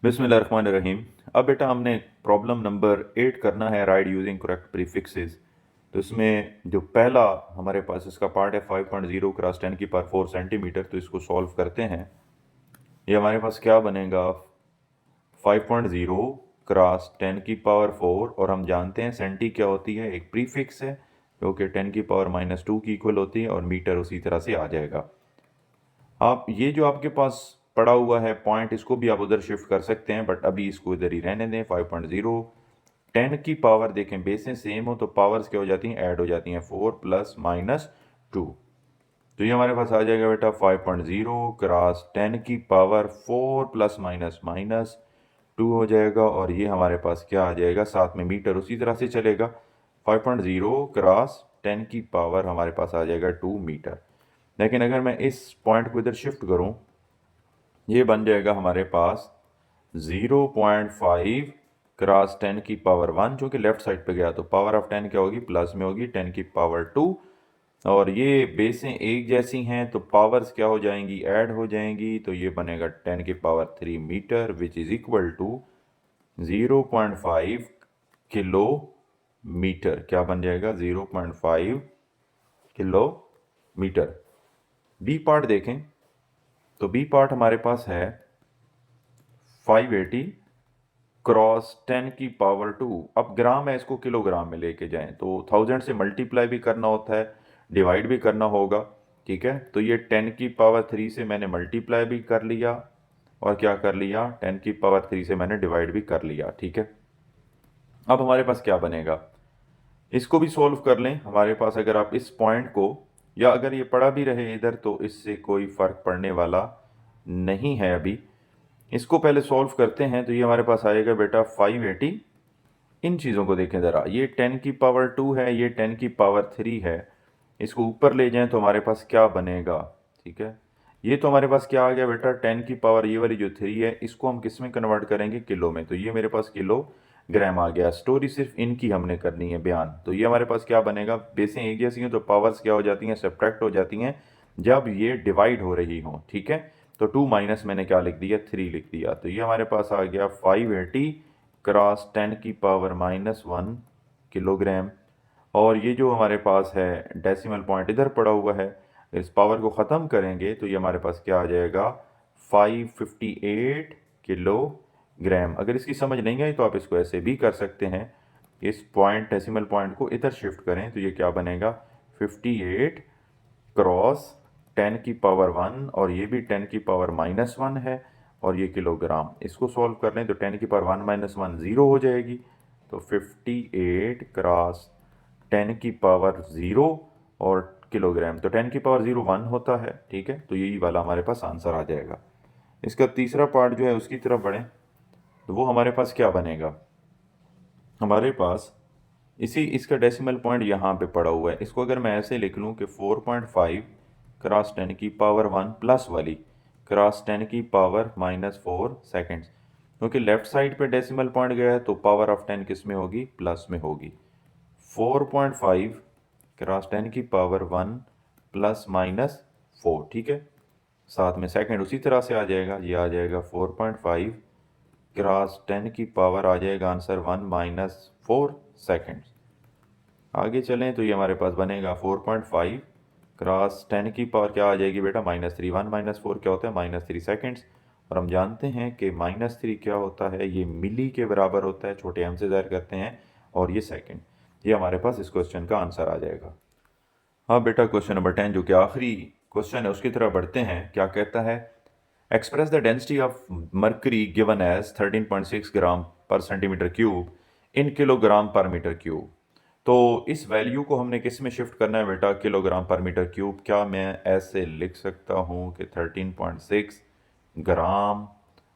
बिस्मिल्लाहिर्रहमानिर्रहीम। अब बेटा हमने प्रॉब्लम नंबर 8 करना है, राइट यूजिंग करेक्ट प्रीफिक्सेस। तो इसमें जो पहला हमारे पास इसका पार्ट है 5.0 क्रॉस 10 की पावर 4 सेंटीमीटर। तो इसको सॉल्व करते हैं। ये हमारे पास क्या बनेगा, 5.0 क्रॉस 10 की पावर 4, और हम जानते हैं सेंटी क्या होती है, एक प्रीफिक्स है जो कि 10 की पावर -2 की इक्वल होती है, और मीटर उसी तरह से आ जाएगा। आप ये जो आपके पास पड़ा हुआ है पॉइंट, इसको भी आप उधर शिफ्ट कर सकते हैं, बट अभी इसको इधर ही रहने दें। 5.0 10 की पावर, देखें बेसें सेम हो तो पावर्स क्या हो जाती हैं, ऐड हो जाती हैं, 4 प्लस माइनस 2। तो ये हमारे पास आ जाएगा बेटा 5.0 क्रॉस 10 की पावर 4 प्लस माइनस माइनस 2 हो जाएगा, और ये हमारे पास क्या आ जाएगा, साथ में मीटर उसी तरह से चलेगा। 5.0 क्रॉस 10 की पावर हमारे पास आ जाएगा 2 मीटर। लेकिन अगर मैं इस पॉइंट को इधर शिफ्ट करूं, ये बन जाएगा हमारे पास 0.5 क्रॉस 10 की पावर 1, जो कि लेफ्ट साइड पे गया तो पावर ऑफ 10 क्या होगी, प्लस में होगी 10 की पावर 2। और ये बेसें एक जैसी हैं तो पावर्स क्या हो जाएंगी, ऐड हो जाएंगी। तो ये बनेगा 10 की power 3 metre, which is equal to 0.5 kilometre. क्या बन जाएगा, 0.5 किलो मीटर। बी पार्ट देखें, तो बी पार्ट हमारे पास है 580 क्रॉस 10 की पावर 2। अब ग्राम है, इसको किलोग्राम में लेके जाएं तो 1000 से मल्टीप्लाई भी करना होता है, डिवाइड भी करना होगा। ठीक है, तो ये 10 की पावर 3 से मैंने मल्टीप्लाई भी कर लिया, और क्या कर लिया, 10 की पावर 3 से मैंने डिवाइड भी कर लिया। ठीक है, अब हमारे पास क्या बनेगा, इसको भी सॉल्व कर लें। हमारे पास अगर आप इस पॉइंट को, या अगर ये पड़ा भी रहे इधर तो इससे कोई फर्क पड़ने वाला नहीं है अभी। इसको पहले सॉल्व करते हैं। तो ये हमारे पास आएगा बेटा 580। इन चीज़ों को देखें ज़रा, ये 10 की पावर 2 है, ये 10 की पावर 3 है। इसको ऊपर ले जाएं तो हमारे पास क्या बनेगा। ठीक है, ये तो हमारे पास क्या आ गया बेटा, 10 की पावर ये वाली जो 3 है, इसको हम किस में कन्वर्ट करेंगे, किलो में। तो ये मेरे पास किलो ग्राम आ गया। स्टोरी सिर्फ इनकी हमने करनी है बयान। तो ये हमारे पास क्या बनेगा, बेसें एक जैसी हैं तो पावर्स क्या हो जाती हैं, सब्ट्रैक्ट हो जाती हैं जब ये डिवाइड हो रही हों। ठीक है, तो 2 माइनस मैंने क्या लिख दिया, 3 लिख दिया। तो ये हमारे पास आ गया 580 क्रॉस 10 की पावर -1 किलोग्राम। और ये जो हमारे पास है डेसिमल पॉइंट इधर पड़ा हुआ है, इस पावर को ख़त्म करेंगे तो ये हमारे पास क्या आ जाएगा, 558 किलोग्राम। अगर इसकी समझ नहीं आई तो आप इसको ऐसे भी कर सकते हैं, इस पॉइंट डेसिमल पॉइंट को इधर शिफ्ट करें तो ये क्या बनेगा, 58 क्रॉस 10 की पावर 1, और ये भी 10 की पावर -1 है, और ये किलोग्राम। इसको सॉल्व कर लें तो 10 की पावर 1 -1 ज़ीरो हो जाएगी। तो 58 क्रॉस 10 की पावर 0 और किलोग्राम, तो 10 की पावर 0 1 होता है। ठीक है, तो यही वाला हमारे पास आंसर आ जाएगा। इसका तीसरा पार्ट जो है उसकी तरफ बढ़ें, तो वो हमारे पास क्या बनेगा, हमारे पास इसी इसका डेसिमल पॉइंट यहाँ पे पड़ा हुआ है। इसको अगर मैं ऐसे लिख लूँ कि 4.5 क्रॉस 10 की पावर 1 प्लस वाली क्रॉस 10 की पावर -4 सेकेंड्स, क्योंकि लेफ्ट साइड पे डेसिमल पॉइंट गया है तो पावर ऑफ 10 किस में होगी, प्लस में होगी। 4.5 क्रॉस 10 की पावर 1 प्लस -4। ठीक है, साथ में सेकंड उसी तरह से आ जाएगा, ये आ जाएगा 4.5 क्रॉस 10 की पावर आ जाएगा आंसर 1 -4 सेकेंड्स। आगे चलें तो ये हमारे पास बनेगा 4.5 क्रॉस 10 की पावर क्या आ जाएगी बेटा, -3। 1 -4 क्या होता है, -3 सेकेंड्स। और हम जानते हैं कि -3 क्या होता है, ये मिली के बराबर होता है, छोटे एम से ज़ाहिर करते हैं, और ये सेकंड। ये हमारे पास इस क्वेश्चन का आंसर आ जाएगा। हाँ बेटा, क्वेश्चन नंबर 10 जो कि आखिरी क्वेश्चन है उसकी तरफ बढ़ते हैं। क्या कहता है, express the density of mercury given as 13.6 gram पर सेंटीमीटर क्यूब इन किलोग्राम पर मीटर क्यूब। तो इस वैल्यू को हमने किस में शिफ्ट करना है बेटा, किलोग्राम पर मीटर क्यूब। क्या मैं ऐसे लिख सकता हूँ कि 13.6 ग्राम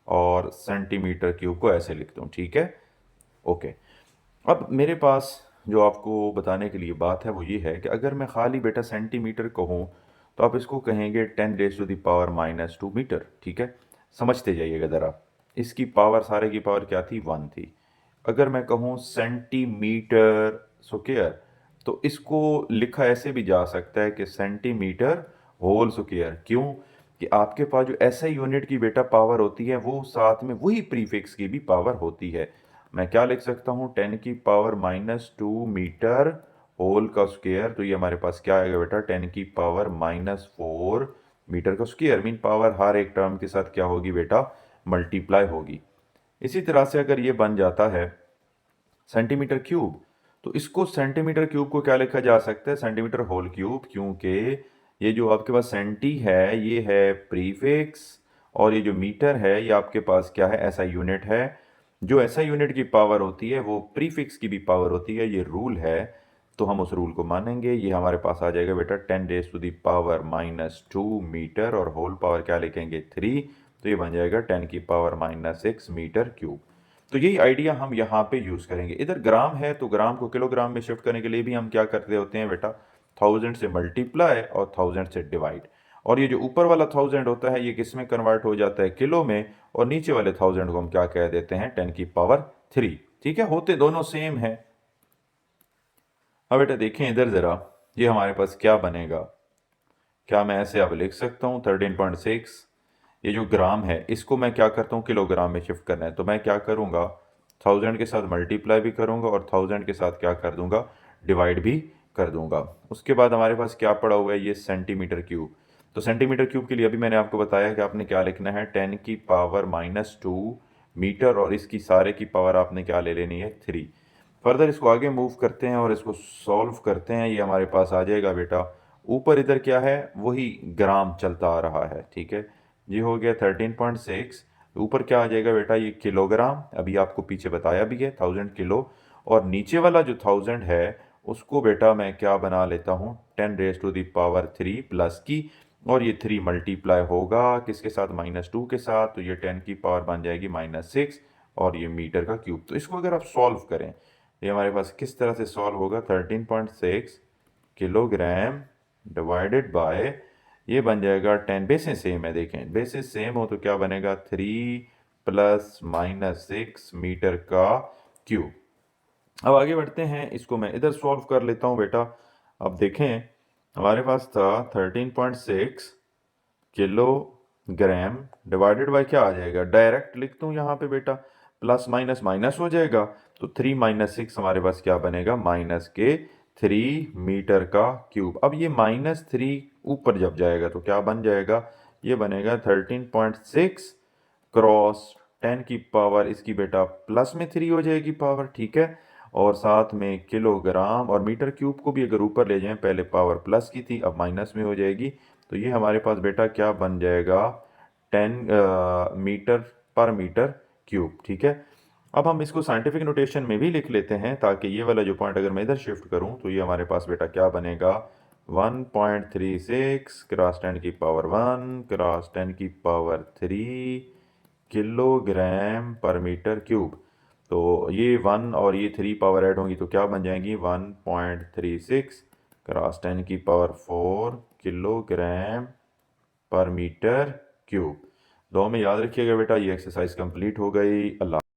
और सेंटीमीटर क्यूब को ऐसे लिखता हूँ। ठीक है, ओके। अब मेरे पास जो आपको बताने के लिए बात है वो ये है कि अगर मैं खाली बेटा सेंटीमीटर कहूँ तो आप इसको कहेंगे 10⁻⁻² मीटर। ठीक है, समझते जाइएगा ज़रा, इसकी पावर सारे की पावर क्या थी, 1 थी। अगर मैं कहूँ सेंटीमीटर स्क्वायर, तो इसको लिखा ऐसे भी जा सकता है कि सेंटीमीटर होल स्क्वायर। क्यों, कि आपके पास जो एसआई यूनिट की बेटा पावर होती है वो साथ में वही प्रीफिक्स की भी पावर होती है। मैं क्या लिख सकता हूँ, 10⁻⁻² मीटर होल का स्क्वायर, तो ये हमारे पास क्या आएगा बेटा, 10⁻⁴ मीटर का स्क्वायर। मीन पावर हर एक टर्म के साथ क्या होगी बेटा, मल्टीप्लाई होगी। इसी तरह से अगर ये बन जाता है सेंटीमीटर क्यूब, तो इसको सेंटीमीटर क्यूब को क्या लिखा जा सकता है, सेंटीमीटर होल क्यूब, क्योंकि ये जो आपके पास सेंटी है ये है प्रीफिक्स, और ये जो मीटर है ये आपके पास क्या है, ऐसा यूनिट है। जो ऐसा यूनिट की पावर होती है वो प्रीफिक्स की भी पावर होती है, ये रूल है, तो हम उस रूल को मानेंगे। ये हमारे पास आ जाएगा बेटा 10⁻⁻² मीटर, और होल पावर क्या लिखेंगे, 3, तो ये बन जाएगा 10⁻⁻6 मीटर क्यूब। तो यही आइडिया हम यहाँ पे यूज करेंगे। इधर ग्राम है तो ग्राम को किलोग्राम में शिफ्ट करने के लिए भी हम क्या करते होते हैं बेटा, 1000 से मल्टीप्लाई और 1000 से डिवाइड। और ये जो ऊपर वाला 1000 होता है ये किस में कन्वर्ट हो जाता है, किलो में, और नीचे वाले 1000 को हम क्या कह देते हैं, 10⁻3। ठीक है, होते दोनों सेम है। अब बेटा देखें इधर जरा, ये हमारे पास क्या बनेगा, क्या मैं ऐसे अब लिख सकता हूँ 13.6, ये जो ग्राम है इसको मैं क्या करता हूँ, किलोग्राम में शिफ्ट करना है, तो मैं क्या करूँगा, 1000 के साथ मल्टीप्लाई भी करूँगा और 1000 के साथ क्या कर दूंगा, डिवाइड भी कर दूंगा। उसके बाद हमारे पास क्या पड़ा हुआ है, ये सेंटीमीटर क्यूब। तो सेंटीमीटर क्यूब के लिए अभी मैंने आपको बताया कि आपने क्या लिखना है, 10⁻⁻² मीटर, और इसकी सारे की पावर आपने क्या ले लेनी है, 3। फर्दर इसको आगे मूव करते हैं और इसको सॉल्व करते हैं। ये हमारे पास आ जाएगा बेटा, ऊपर इधर क्या है, वही ग्राम चलता आ रहा है, ठीक है। ये हो गया 13.6, ऊपर क्या आ जाएगा बेटा, ये किलोग्राम, अभी आपको पीछे बताया भी है 1000 किलो, और नीचे वाला जो 1000 है उसको बेटा मैं क्या बना लेता हूँ, 10⁻³ प्लस की, और ये 3 मल्टीप्लाई होगा किसके साथ, -2 के साथ, तो ये 10 की पावर बन जाएगी -6, और ये मीटर का क्यूब। तो इसको अगर आप सॉल्व करें, ये हमारे पास किस तरह से सॉल्व होगा, 13.6 किलोग्राम डिवाइडेड बाय, ये बन जाएगा 10, बेसिस सेम है, देखें बेसिस सेम हो तो क्या बनेगा, 3 + -6 मीटर का क्यूब। अब आगे बढ़ते हैं, इसको मैं इधर सॉल्व कर लेता हूँ बेटा। अब देखें हमारे पास था 13.6 किलोग्राम डिवाइडेड बाय क्या आ जाएगा, डायरेक्ट लिख दूँ यहाँ पे बेटा, प्लस माइनस माइनस हो जाएगा, तो 3 - 6 हमारे पास क्या बनेगा, -3 मीटर का क्यूब। अब ये -3 ऊपर जब जाएगा तो क्या बन जाएगा, ये बनेगा 13.6 क्रॉस 10 की पावर इसकी बेटा प्लस में 3 हो जाएगी पावर, ठीक है, और साथ में किलोग्राम, और मीटर क्यूब को भी अगर ऊपर ले जाएं, पहले पावर प्लस की थी अब माइनस में हो जाएगी, तो ये हमारे पास बेटा क्या बन जाएगा, 10 मीटर पर मीटर क्यूब, ठीक है। अब हम इसको साइंटिफिक नोटेशन में भी लिख लेते हैं, ताकि ये वाला जो पॉइंट अगर मैं इधर शिफ्ट करूं तो ये हमारे पास बेटा क्या बनेगा, 1.36 क्रॉस 10 की पावर 1 क्रॉस 10 की पावर 3 किलोग्राम पर मीटर क्यूब। तो ये 1 और ये 3 पावर ऐड होंगी तो क्या बन जाएंगी, 1.36 क्रॉस 10 की पावर 4 किलोग्राम पर मीटर क्यूब। दो में याद रखिएगा बेटा। ये एक्सरसाइज कंप्लीट हो गई। अल्लाह।